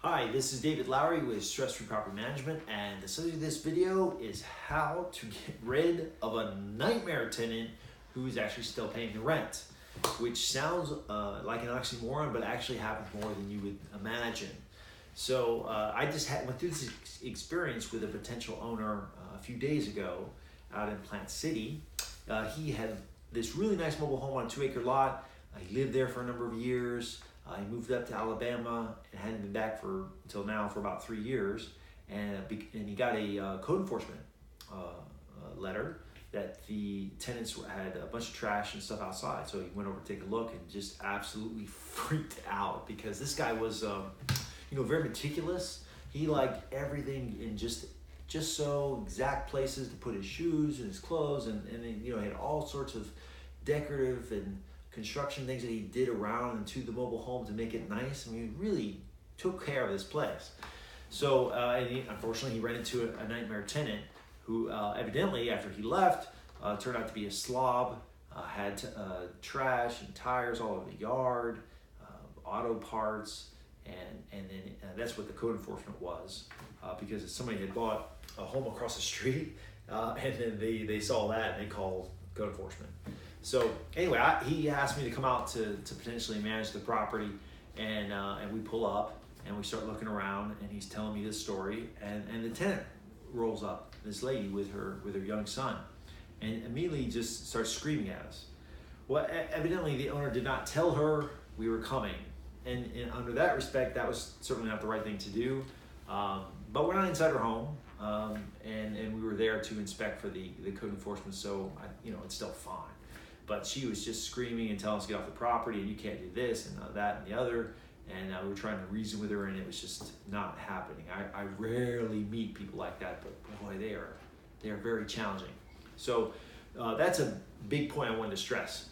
Hi, this is David Lowry with Stress Free Property Management, and the subject of this video is how to get rid of a nightmare tenant who is actually still paying the rent, which sounds like an oxymoron, but actually happens more than you would imagine. So I just went through this experience with a potential owner a few days ago out in Plant City. He had this really nice mobile home on a 2-acre lot. He lived there for a number of years. He moved up to Alabama and hadn't been back until now for about 3 years, and he got a code enforcement letter that the tenants had a bunch of trash and stuff outside. So he went over to take a look and just absolutely freaked out because this guy was, very meticulous. He liked everything in just so exact places to put his shoes and his clothes, and he had all sorts of decorative and construction things that he did around and to the mobile home to make it nice. I mean, he really took care of this place. So, unfortunately, he ran into a nightmare tenant who evidently, after he left, turned out to be a slob, had trash and tires all over the yard, auto parts, and then that's what the code enforcement was, because somebody had bought a home across the street, and then they saw that and they called code enforcement. So anyway, he asked me to come out to potentially manage the property, and we pull up and we start looking around, and he's telling me this story, and the tenant rolls up, this lady with her young son, and immediately just starts screaming at us. Well, evidently the owner did not tell her we were coming, and under that respect, that was certainly not the right thing to do. But we're not inside her home, and we were there to inspect for the code enforcement, so it's still fine. But she was just screaming and telling us to get off the property, and you can't do this and that and the other. And we were trying to reason with her, and it was just not happening. I rarely meet people like that, but boy, they are very challenging. So that's a big point I wanted to stress.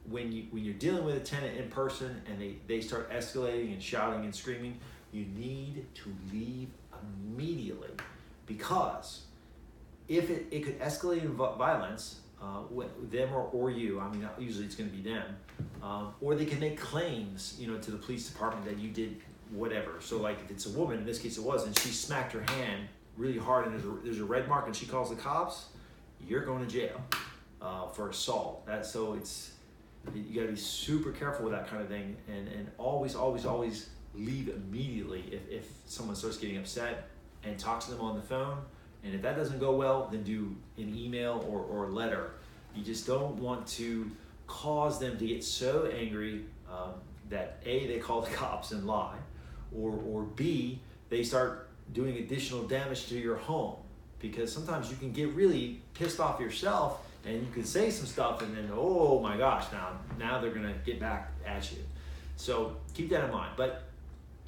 When you're dealing with a tenant in person and they start escalating and shouting and screaming, you need to leave immediately, because if it could escalate in violence, them or you, I mean, usually it's going to be them, or they can make claims, to the police department that you did whatever. So like if it's a woman, in this case it was, and she smacked her hand really hard and there's a red mark and she calls the cops, you're going to jail for assault. You got to be super careful with that kind of thing, and always leave immediately if someone starts getting upset, and talk to them on the phone. And if that doesn't go well, then do an email or a letter. You just don't want to cause them to get so angry that A, they call the cops and lie, or B, they start doing additional damage to your home. Because sometimes you can get really pissed off yourself, and you can say some stuff, and then, oh my gosh, now they're gonna get back at you. So keep that in mind. But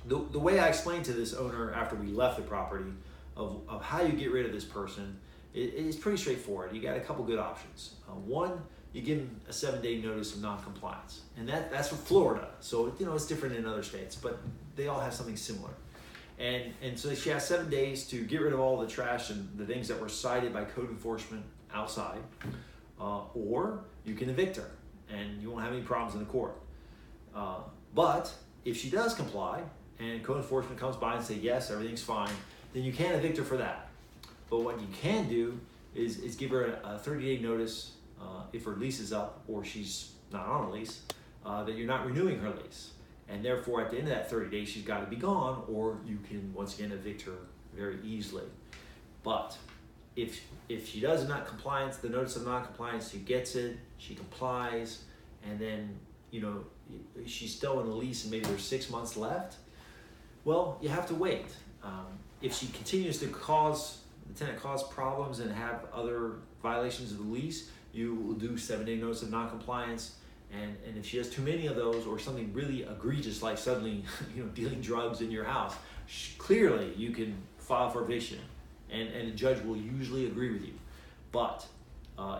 the way I explained to this owner after we left the property of how you get rid of this person, it's pretty straightforward. You got a couple good options. One, you give them a 7-day notice of non-compliance, and that's for Florida. So it's different in other states, but they all have something similar. And so she has 7 days to get rid of all the trash and the things that were cited by code enforcement outside, or you can evict her, and you won't have any problems in the court. But if she does comply, and code enforcement comes by and say yes, everything's fine, then you can't evict her for that. But what you can do is give her a 30-day notice if her lease is up, or she's not on a lease, that you're not renewing her lease. And therefore, at the end of that 30 days, she's got to be gone, or you can once again evict her very easily. But if she does the notice of non-compliance, she gets it, she complies, and then she's still in the lease and maybe there's 6 months left, well, you have to wait. If she continues to the tenant cause problems and have other violations of the lease, you will do 7-day notice of non-compliance. And if she has too many of those, or something really egregious like suddenly dealing drugs in your house, clearly you can file for eviction, and the judge will usually agree with you. But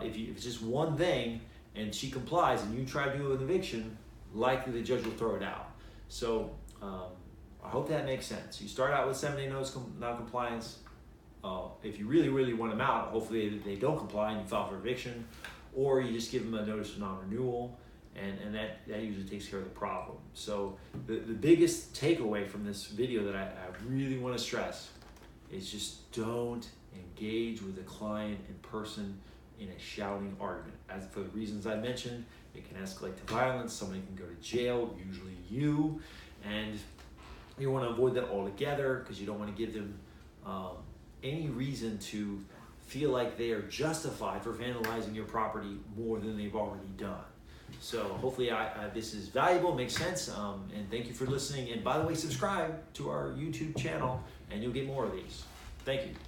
if it's just one thing and she complies and you try to do an eviction, likely the judge will throw it out. So I hope that makes sense. You start out with 7-day notice of non-compliance. If you really want them out, hopefully they don't comply and you file for eviction, or you just give them a notice of non-renewal, and that usually takes care of the problem. So the biggest takeaway from this video that I really want to stress is just don't engage with a client in person in a shouting argument. As for the reasons I mentioned, it can escalate to violence, somebody can go to jail, usually you, and you want to avoid that altogether because you don't want to give them any reason to feel like they are justified for vandalizing your property more than they've already done. So hopefully this is valuable, makes sense, and thank you for listening. And by the way, subscribe to our YouTube channel and you'll get more of these. Thank you.